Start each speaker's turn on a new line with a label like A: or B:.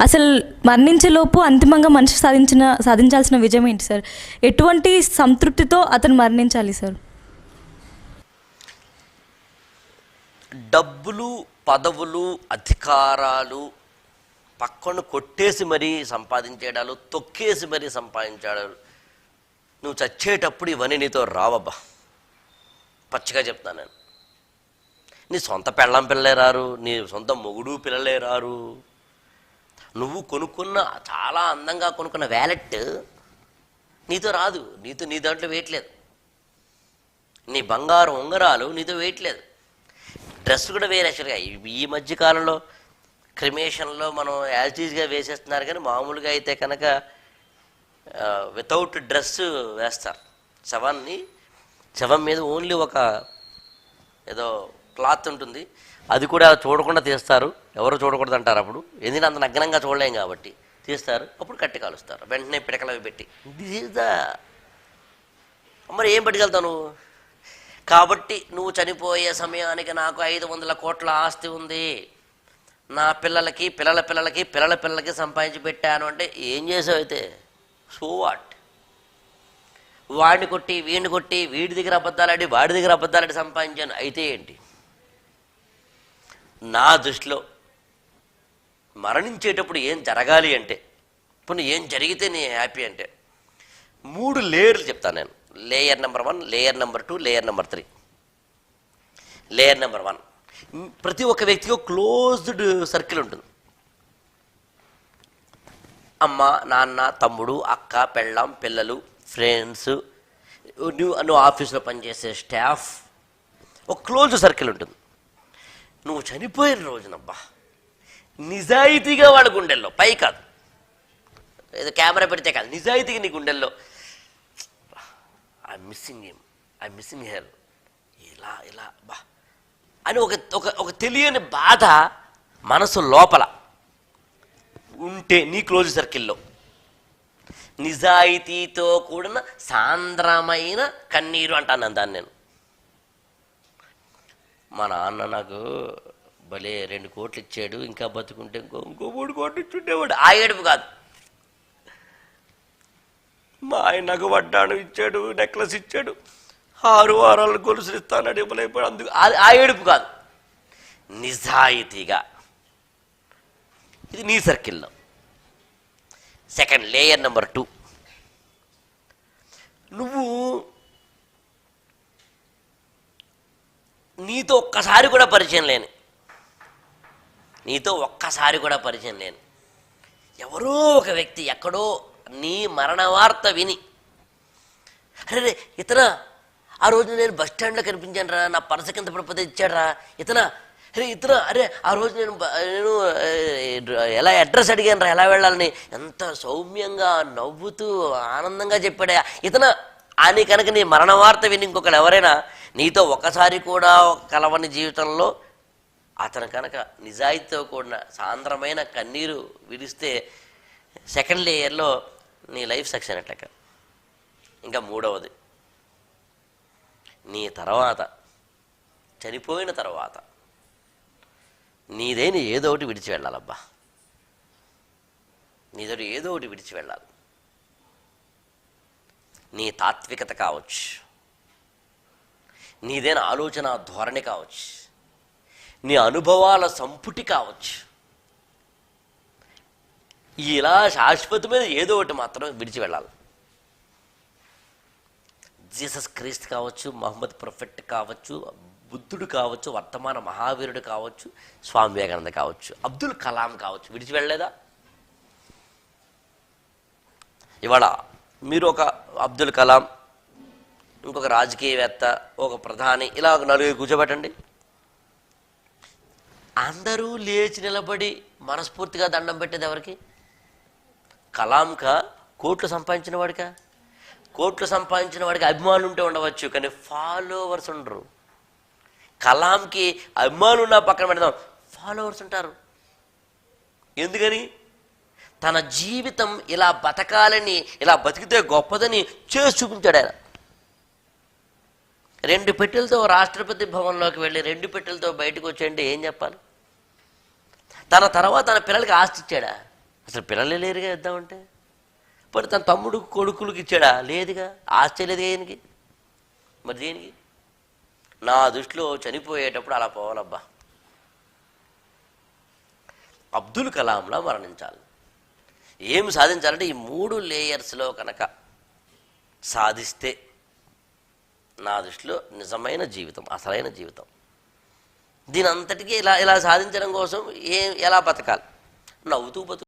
A: అసలు మరణించేలోపు అంతిమంగా మనిషి సాధించాల్సిన విజయం ఏంటి సార్? ఎటువంటి సంతృప్తితో అతను మరణించాలి సార్?
B: డబ్బులు, పదవులు, అధికారాలు పక్కన కొట్టేసి మరీ సంపాదించేడాలు, తొక్కేసి మరీ సంపాదించాడు. నువ్వు చచ్చేటప్పుడు ఇవన్నీ నీతో రావబ్బా. పచ్చిగా చెప్తాను నేను. నీ సొంత పెళ్ళం పిల్లలే రారు, నీ సొంత మొగుడు పిల్లలే రారు. నువ్వు కొనుక్కున్న చాలా అందంగా కొనుక్కున్న వ్యాలెట్ నీతో రాదు, నీ దాంట్లో వేయట్లేదు. నీ బంగారు ఉంగరాలు నీతో వేయట్లేదు. డ్రెస్ కూడా వేరే. యాక్చువల్గా ఈ మధ్యకాలంలో క్రిమేషన్లో మనం యాజిటీస్గా వేసేస్తున్నారు, కానీ మామూలుగా అయితే కనుక వితౌట్ డ్రెస్ వేస్తారు. శవం మీద ఓన్లీ ఒక ఏదో క్లాత్ ఉంటుంది, అది కూడా చూడకుండా తీస్తారు. ఎవరు చూడకూడదు అంటారు. అప్పుడు ఎందుకంటే అంత నగ్నంగా చూడలేం కాబట్టి తీస్తారు. అప్పుడు కట్టి కాలుస్తారు వెంటనే పిడకలు అవి పెట్టి. మరి ఏం పట్టుకెళ్తావు నువ్వు? కాబట్టి నువ్వు చనిపోయే సమయానికి నాకు 500 కోట్ల ఆస్తి ఉంది, నా పిల్లలకి పిల్లల పిల్లలకి పిల్లల పిల్లలకి సంపాదించి పెట్టాను అంటే ఏం చేసావు? అయితే సో వాట్? వాడిని కొట్టి వీడిని కొట్టి వీడి దగ్గర అబద్ధాలాడి వాడి దగ్గర అబద్ధాలాడి సంపాదించాను అయితే ఏంటి? నా దృష్టిలో మరణించేటప్పుడు ఏం జరగాలి అంటే, ఇప్పుడు ఏం జరిగితే నీ హ్యాపీ అంటే 3 లేయర్లు చెప్తాను నేను. Layer number 1, layer number 2, layer number 3. Layer number 1, ప్రతి ఒక్క వ్యక్తికి క్లోజ్డ్ సర్కిల్ ఉంటుంది. అమ్మ, నాన్న, తమ్ముడు, అక్క, పెళ్ళాం, పిల్లలు, ఫ్రెండ్స్, నువ్వు ఆఫీస్లో పనిచేసే స్టాఫ్, ఒక క్లోజ్ సర్కిల్ ఉంటుంది. నువ్వు చనిపోయిన రోజునబ్బా నిజాయితీగా వాళ్ళ గుండెల్లో, పై కాదు, ఏదో కెమెరా పెడితే కాదు, నిజాయితీగా నీ గుండెల్లో ఐ మిస్సింగ్ హెర్, ఇలా బా అని ఒక తెలియని బాధ మనసు లోపల ఉంటే నీ క్లోజ్ సర్కిల్లో నిజాయితీతో కూడిన సాంద్రమైన కన్నీరు అంటాను దాన్ని నేను. మా నాన్న నాకు భలే 2 కోట్లు ఇచ్చాడు, ఇంకా బతుకుంటే ఇంకో 3 కోట్లు ఇచ్చుండేవాడు. ఆ ఏడుపు కాదు. మా ఆయన నాకు వడ్డాను ఇచ్చాడు, నెక్లెస్ ఇచ్చాడు, 6 వారాలు గొలుసులు ఇస్తానని ఇవ్వలేకపోయాడు, అందుకు ఆ ఏడుపు కాదు. నిజాయితీగా, ఇది నీ సర్కిల్లో. సెకండ్ లేయర్ నెంబర్ 2, నువ్వు నీతో ఒక్కసారి కూడా పరిచయం లేని ఎవరో ఒక వ్యక్తి ఎక్కడో నీ మరణ వార్త విని, అరే ఇతనా ఆ రోజు నేను బస్ స్టాండ్లో కనిపించాను రా, నా పర్స కింద పడిపోతే ఇచ్చాడు రా, ఇతనా అరే ఆ రోజు నేను ఎలా అడ్రస్ అడిగాను రా, ఎలా వెళ్ళాలని, ఎంత సౌమ్యంగా నవ్వుతూ ఆనందంగా చెప్పాడా ఇతనా అని కనుక నీ మరణ వార్త విని ఇంకొకరు ఎవరైనా నీతో ఒకసారి కూడా కలవని జీవితంలో అతను కనుక నిజాయితీతో కూడిన సాంద్రమైన కన్నీరు విడిస్తే సెకండ్ లేయర్లో నీ లైఫ్ సక్సెస్ అట్లక. ఇంకా 3వది, నీ తర్వాత చనిపోయిన తర్వాత నీదైన ఏదో ఒకటి విడిచి వెళ్ళాలబ్బా. నీదోటి ఏదో ఒకటి విడిచి వెళ్ళాలి. నీ తాత్వికత కావచ్చు, నీదైన ఆలోచన ధోరణి కావచ్చు, నీ అనుభవాల సంపుటి కావచ్చు, ఇలా శాశ్వతమైన ఏదో ఒకటి మాత్రం విడిచి వెళ్ళాలి. జీసస్ క్రీస్తు కావచ్చు, మహమ్మద్ ప్రొఫెట్ కావచ్చు, బుద్ధుడు కావచ్చు, వర్తమాన మహావీరుడు కావచ్చు, స్వామి వివేకానంద కావచ్చు, అబ్దుల్ కలాం కావచ్చు, విడిచి వెళ్ళలేదా? ఇవాళ మీరు ఒక అబ్దుల్ కలాం, ఇంకొక రాజకీయవేత్త, ఒక ప్రధాని, ఇలా ఒక 4 కూర్చోబెట్టండి. అందరూ లేచి నిలబడి మనస్ఫూర్తిగా దండం పెట్టేది ఎవరికి? కలాంకా, కోట్లు సంపాదించిన వాడికా? కోట్లు సంపాదించిన వాడికి అభిమానులు ఉంటే ఉండవచ్చు, కానీ ఫాలోవర్స్ ఉండరు. కలాంకి అభిమానులు ఉన్న పక్కన పెడదాం, ఫాలోవర్స్ ఉంటారు. ఎందుకని? తన జీవితం ఇలా బతకాలని, ఇలా బతికితే గొప్పదని చేసి చూపించాడు ఆయన. 2 పెట్టెలతో రాష్ట్రపతి భవన్లోకి వెళ్ళి 2 పెట్టెలతో బయటకు వచ్చేయండి, ఏం చెప్పాలి? తన తర్వాత తన పిల్లలకి ఆస్తి ఇచ్చాడా? అసలు పిల్లలే లేరుగా ఇద్దామంటే. మరి తన తమ్ముడు కొడుకులకి ఇచ్చాడా? లేదుగా. ఆస్తి లేదుగా ఈయనకి. మరి దేనికి? నా దృష్టిలో చనిపోయేటప్పుడు అలా పోవాలబ్బా, అబ్దుల్ కలాంలా మరణించాలి. ఏం సాధించాలంటే ఈ 3 లేయర్స్లో కనుక సాధిస్తే నా దృష్టిలో నిజమైన జీవితం, అసలైన జీవితం. దీని అంతటికీ ఇలా సాధించడం కోసం ఎలా బతకాలి? నవ్వుతూ బతుకు.